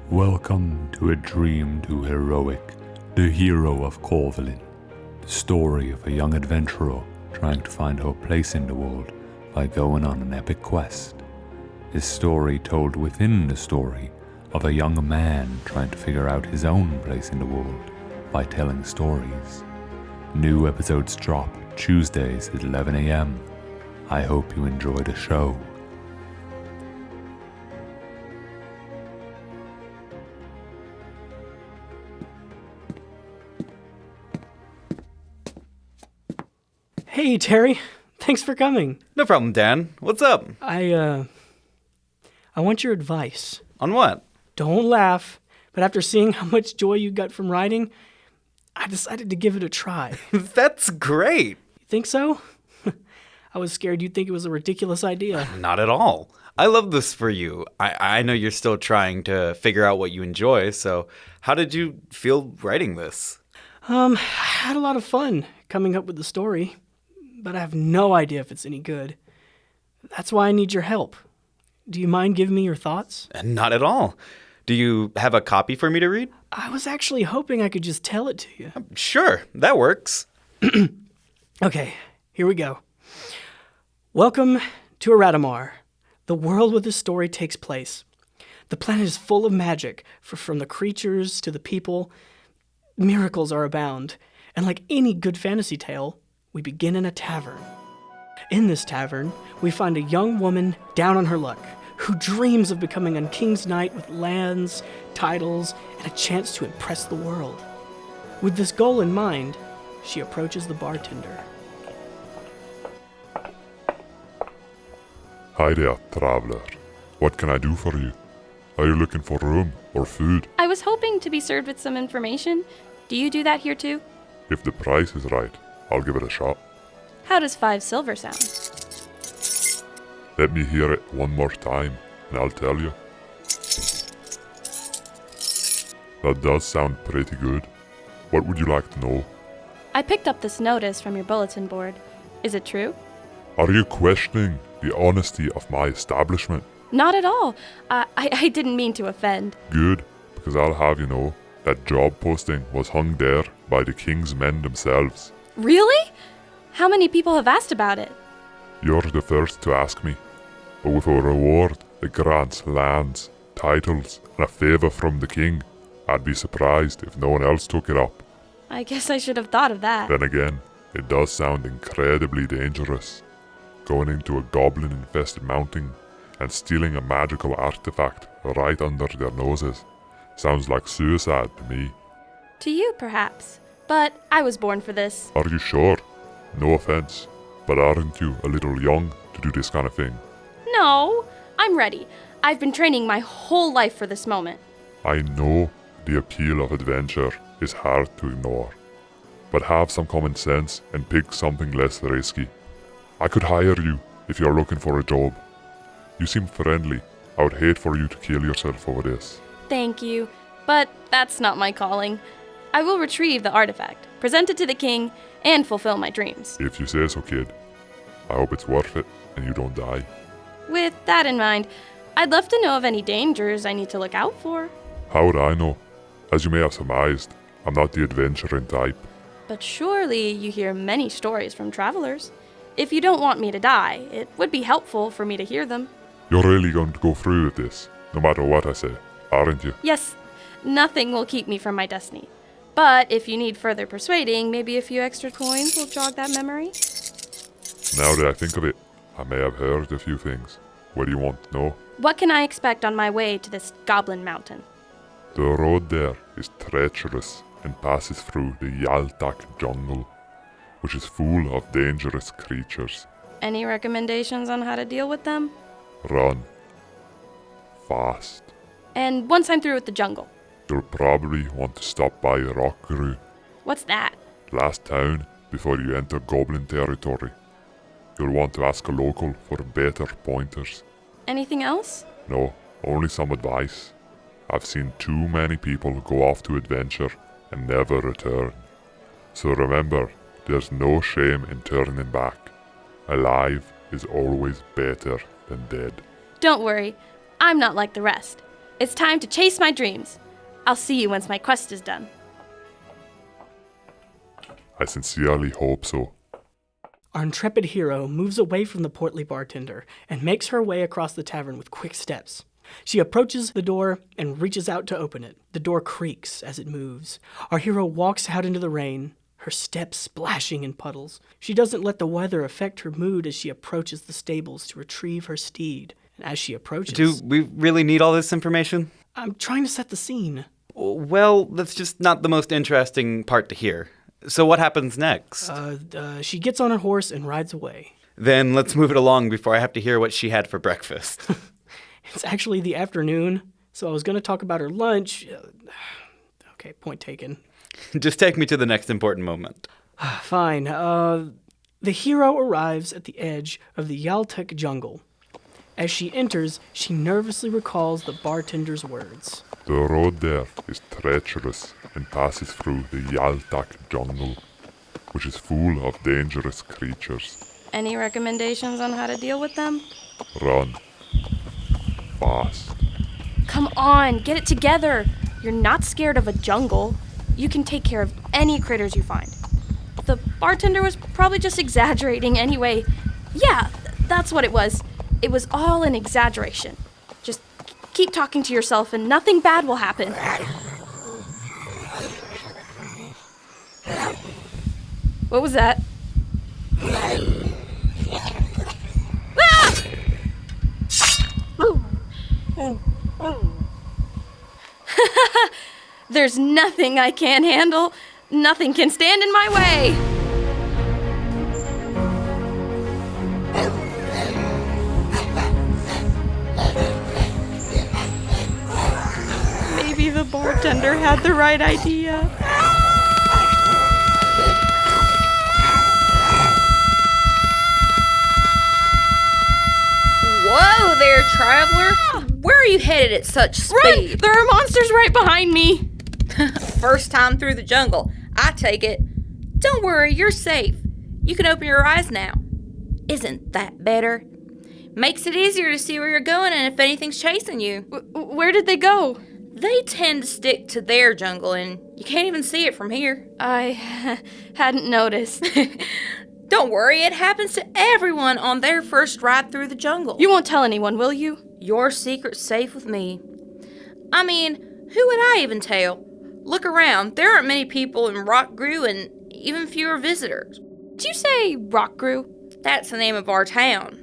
Welcome to A Dream Too Heroic, the Hero of Korvalin, the story of a young adventurer trying to find her place in the world by going on an epic quest. This story told within the story of a young man trying to figure out his own place in the world by telling stories. New episodes drop Tuesdays at 11 a.m. I hope you enjoy the show. Hey, Terry. Thanks for coming. No problem, Dan. What's up? I want your advice. On what? Don't laugh, but after seeing how much joy you got from writing, I decided to give it a try. That's great. You think so? I was scared you'd think it was a ridiculous idea. Not at all. I love this for you. I know you're still trying to figure out what you enjoy, so how did you feel writing this? I had a lot of fun coming up with the story, but I have no idea if it's any good. That's why I need your help. Do you mind giving me your thoughts? Not at all. Do you have a copy for me to read? I was actually hoping I could just tell it to you. Sure, that works. Okay, here we go. Welcome to Aradamar, the world where this story takes place. The planet is full of magic, from the creatures to the people. Miracles are abound, and like any good fantasy tale, we begin in a tavern. In this tavern, we find a young woman down on her luck, who dreams of becoming a king's knight with lands, titles, and a chance to impress the world. With this goal in mind, she approaches the bartender. Hi there, traveler. What can I do for you? Are you looking for room or food? I was hoping to be served with some information. Do you do that here too? If the price is right, I'll give it a shot. How does 5 silver sound? Let me hear it one more time, and I'll tell you. That does sound pretty good. What would you like to know? I picked up this notice from your bulletin board. Is it true? Are you questioning the honesty of my establishment? Not at all. I didn't mean to offend. Good, because I'll have you know that job posting was hung there by the king's men themselves. Really? How many people have asked about it? You're the first to ask me, but with a reward that grants lands, titles, and a favour from the king, I'd be surprised if no one else took it up. I guess I should have thought of that. Then again, it does sound incredibly dangerous. Going into a goblin-infested mountain and stealing a magical artifact right under their noses sounds like suicide to me. To you, perhaps. But I was born for this. Are you sure? No offense, but aren't you a little young to do this kind of thing? No, I'm ready. I've been training my whole life for this moment. I know the appeal of adventure is hard to ignore, but have some common sense and pick something less risky. I could hire you if you're looking for a job. You seem friendly. I would hate for you to kill yourself over this. Thank you, but that's not my calling. I will retrieve the artifact, present it to the king, and fulfill my dreams. If you say so, kid. I hope it's worth it and you don't die. With that in mind, I'd love to know of any dangers I need to look out for. How would I know? As you may have surmised, I'm not the adventuring type. But surely you hear many stories from travelers. If you don't want me to die, it would be helpful for me to hear them. You're really going to go through with this, no matter what I say, aren't you? Yes, nothing will keep me from my destiny. But if you need further persuading, maybe a few extra coins will jog that memory. Now that I think of it, I may have heard a few things. What do you want to know? What can I expect on my way to this Goblin Mountain? The road there is treacherous and passes through the Yaltak jungle, which is full of dangerous creatures. Any recommendations on how to deal with them? Run. Fast. And once I'm through with the jungle? You'll probably want to stop by Rockru, What's that? last town before you enter Goblin territory. You'll want to ask a local for better pointers. Anything else? No, only some advice. I've seen too many people go off to adventure and never return. So remember, there's no shame in turning back. Alive is always better than dead. Don't worry, I'm not like the rest. It's time to chase my dreams. I'll see you once my quest is done. I sincerely hope so. Our intrepid hero moves away from the portly bartender and makes her way across the tavern with quick steps. She approaches the door and reaches out to open it. The door creaks as it moves. Our hero walks out into the rain, her steps splashing in puddles. She doesn't let the weather affect her mood as she approaches the stables to retrieve her steed. And as she approaches... Do we really need all this information? I'm trying to set the scene. Well, that's just not the most interesting part to hear. So what happens next? She gets on her horse and rides away. Then let's move it along before I have to hear what she had for breakfast. It's actually the afternoon, so I was going to talk about her lunch. Okay, point taken. Just take me to the next important moment. Fine. The hero arrives at the edge of the Yaltek jungle. As she enters, she nervously recalls the bartender's words. The road there is treacherous and passes through the Yaltak jungle, which is full of dangerous creatures. Any recommendations on how to deal with them? Run. Fast. Come on, get it together. You're not scared of a jungle. You can take care of any critters you find. The bartender was probably just exaggerating anyway. Yeah, that's what it was. It was all an exaggeration. Just keep talking to yourself and nothing bad will happen. What was that? There's nothing I can't handle. Nothing can stand in my way. Maybe the bartender had the right idea. Whoa there, traveler. Where are you headed at such speed? Run! There are monsters right behind me. First time through the jungle. I take it. Don't worry, you're safe. You can open your eyes now. Isn't that better? Makes it easier to see where you're going and if anything's chasing you. Where did they go? They tend to stick to their jungle and you can't even see it from here. I hadn't noticed. Don't worry, it happens to everyone on their first ride through the jungle. You won't tell anyone, will you? Your secret's safe with me. I mean, who would I even tell? Look around. There aren't many people in Rockgrew and even fewer visitors. Did you say Rockgrew? That's the name of our town.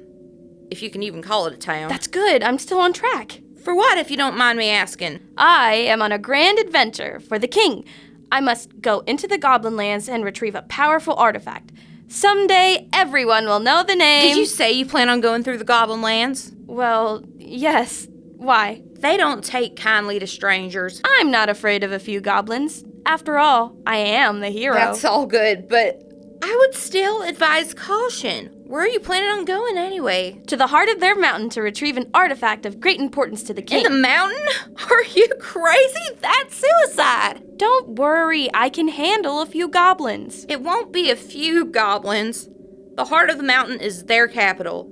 If you can even call it a town. That's good. I'm still on track. For what, if you don't mind me asking? I am on a grand adventure for the king. I must go into the Goblin lands and retrieve a powerful artifact. Someday, everyone will know the name. Did you say you plan on going through the Goblin lands? Well, yes. Why? They don't take kindly to strangers. I'm not afraid of a few goblins. After all, I am the hero. That's all good, but I would still advise caution. Where are you planning on going anyway? To the heart of their mountain to retrieve an artifact of great importance to the king. In the mountain? Are you crazy? That's suicide. Don't worry, I can handle a few goblins. It won't be a few goblins. The heart of the mountain is their capital.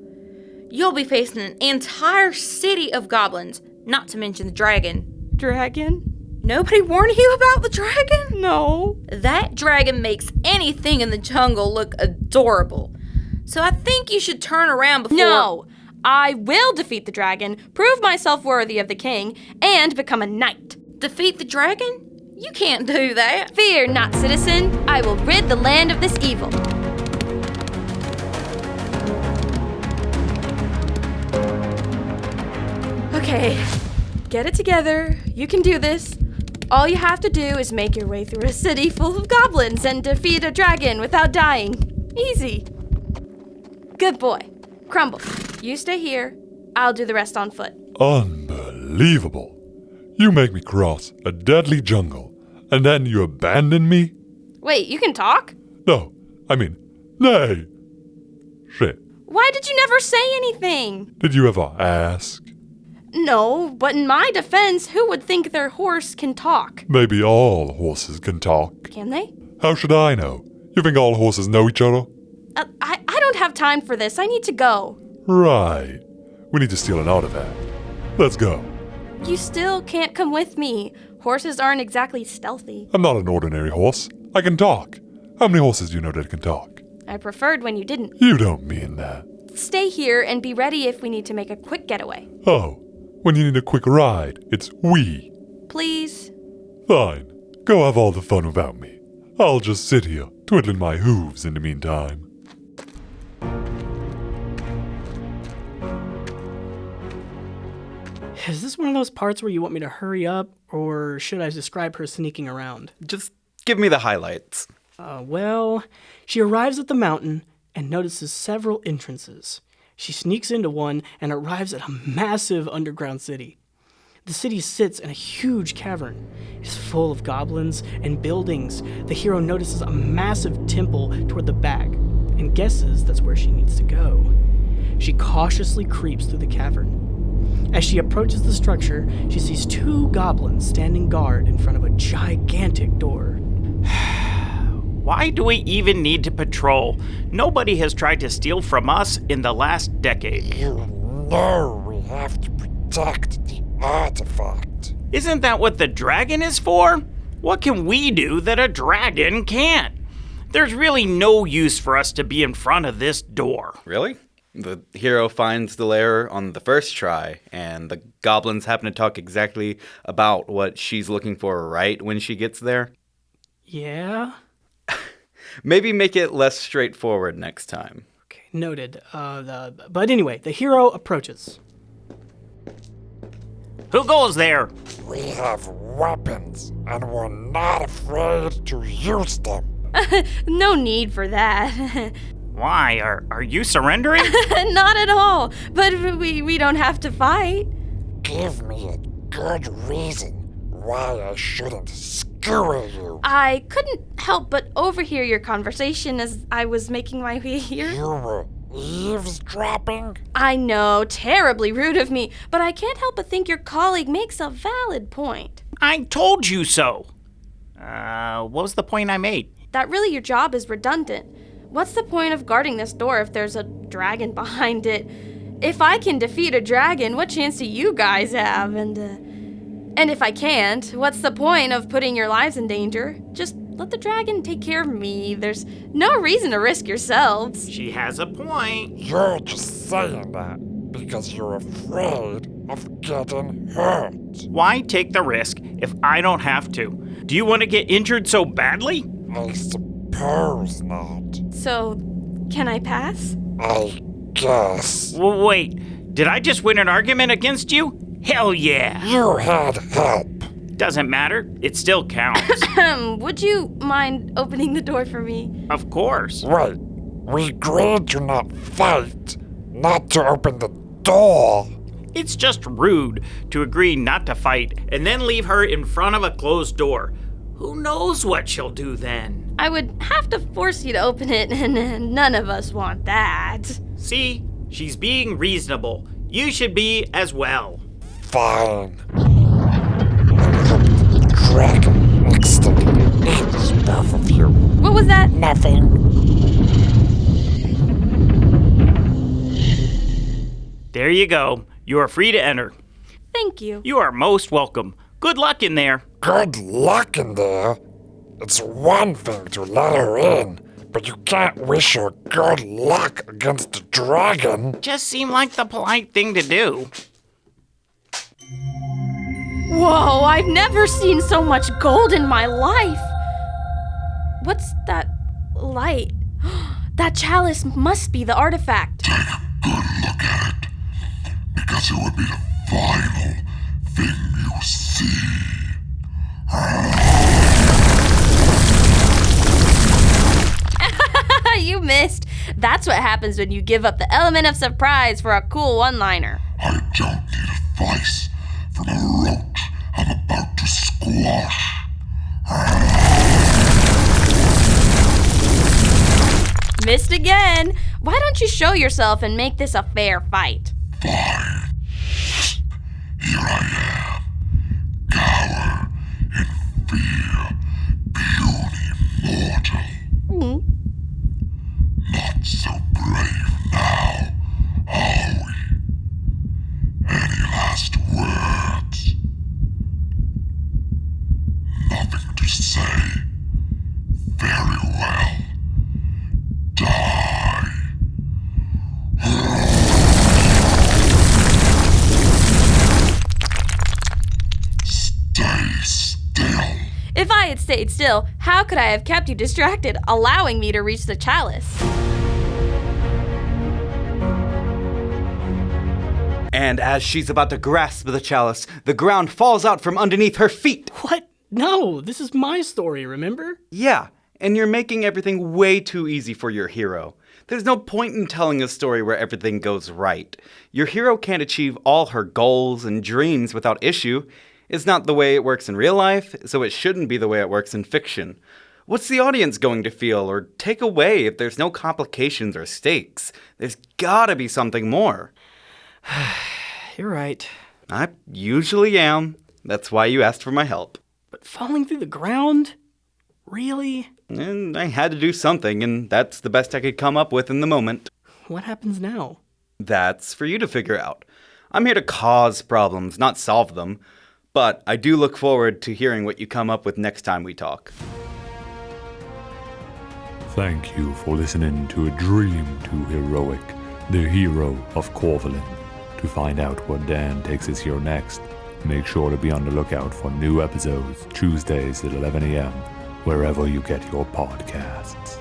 You'll be facing an entire city of goblins, not to mention the dragon. Dragon? Nobody warned you about the dragon? No. That dragon makes anything in the jungle look adorable. So I think you should turn around before... No! I will defeat the dragon, prove myself worthy of the king, and become a knight. Defeat the dragon? You can't do that. Fear not, citizen. I will rid the land of this evil. Okay, get it together. You can do this. All you have to do is make your way through a city full of goblins and defeat a dragon without dying. Easy. Good boy. Crumble, you stay here. I'll do the rest on foot. Unbelievable. You make me cross a deadly jungle, and then you abandon me? Wait, you can talk? No, I mean, nay. Shit. Why did you never say anything? Did you ever ask? No, but in my defense, who would think their horse can talk? Maybe all horses can talk. Can they? How should I know? You think all horses know each other? I don't have time for this. I need to go. Right. We need to steal an artifact. Let's go. You still can't come with me. Horses aren't exactly stealthy. I'm not an ordinary horse. I can talk. How many horses do you know that can talk? I preferred when you didn't. You don't mean that. Stay here and be ready if we need to make a quick getaway. Oh, when you need a quick ride, it's we. Please? Fine. Go have all the fun without me. I'll just sit here, twiddling my hooves in the meantime. Is this one of those parts where you want me to hurry up, or should I describe her sneaking around? Just give me the highlights. Well, she arrives at the mountain and notices several entrances. She sneaks into one and arrives at a massive underground city. The city sits in a huge cavern. It's full of goblins and buildings. The hero notices a massive temple toward the back and guesses that's where she needs to go. She cautiously creeps through the cavern. As she approaches the structure, she sees 2 goblins standing guard in front of a gigantic door. Why do we even need to patrol? Nobody has tried to steal from us in the last decade. You know we have to protect the artifact. Isn't that what the dragon is for? What can we do that a dragon can't? There's really no use for us to be in front of this door. Really? The hero finds the lair on the first try, and the goblins happen to talk exactly about what she's looking for right when she gets there? Yeah? Maybe make it less straightforward next time. Okay, noted. But anyway, the hero approaches. Who goes there? We have weapons, and we're not afraid to use them. No need for that. Why? Are you surrendering? Not at all. But we don't have to fight. Give me a good reason why I shouldn't skewer you. I couldn't help but overhear your conversation as I was making my way here. You were eavesdropping? I know, terribly rude of me, but I can't help but think your colleague makes a valid point. I told you so. What was the point I made? That really your job is redundant. What's the point of guarding this door if there's a dragon behind it? If I can defeat a dragon, what chance do you guys have? And if I can't, what's the point of putting your lives in danger? Just let the dragon take care of me. There's no reason to risk yourselves. She has a point. You're just saying that because you're afraid of getting hurt. Why take the risk if I don't have to? Do you want to get injured so badly? I suppose not. So, can I pass? I guess. Wait, did I just win an argument against you? Hell yeah! You had help. Doesn't matter, it still counts. Would you mind opening the door for me? Of course. Wait, we agreed to not fight, not to open the door. It's just rude to agree not to fight and then leave her in front of a closed door. Who knows what she'll do then? I would have to force you to open it, and none of us want that. See, she's being reasonable. You should be as well. Fine. I hope the dragon accidentally eats both of you. What was that? Nothing. There you go. You are free to enter. Thank you. You are most welcome. Good luck in there. Good luck in there. It's one thing to let her in, but you can't wish her good luck against the dragon. Just seemed like the polite thing to do. Whoa, I've never seen so much gold in my life. What's that light? That chalice must be the artifact. Take a good look at it, because it would be the final thing you see. You missed. That's what happens when you give up the element of surprise for a cool one-liner. I don't need advice from a roach I'm about to squash. Missed again. Why don't you show yourself and make this a fair fight? Fine. Here I am. Cower in fear, puny mortal. Mm. Not so brave now, are we? Any last words? had stayed still, how could I have kept you distracted, allowing me to reach the chalice? And as she's about to grasp the chalice, the ground falls out from underneath her feet. What? No, this is my story, remember? Yeah, and you're making everything way too easy for your hero. There's no point in telling a story where everything goes right. Your hero can't achieve all her goals and dreams without issue. It's not the way it works in real life, so it shouldn't be the way it works in fiction. What's the audience going to feel or take away if there's no complications or stakes? There's gotta be something more. You're right. I usually am. That's why you asked for my help. But falling through the ground? Really? And I had to do something, and that's the best I could come up with in the moment. What happens now? That's for you to figure out. I'm here to cause problems, not solve them. But I do look forward to hearing what you come up with next time we talk. Thank you for listening to A Dream Too Heroic, the Hero of Korvalin. To find out what Dan takes us here next, make sure to be on the lookout for new episodes Tuesdays at 11 a.m., wherever you get your podcasts.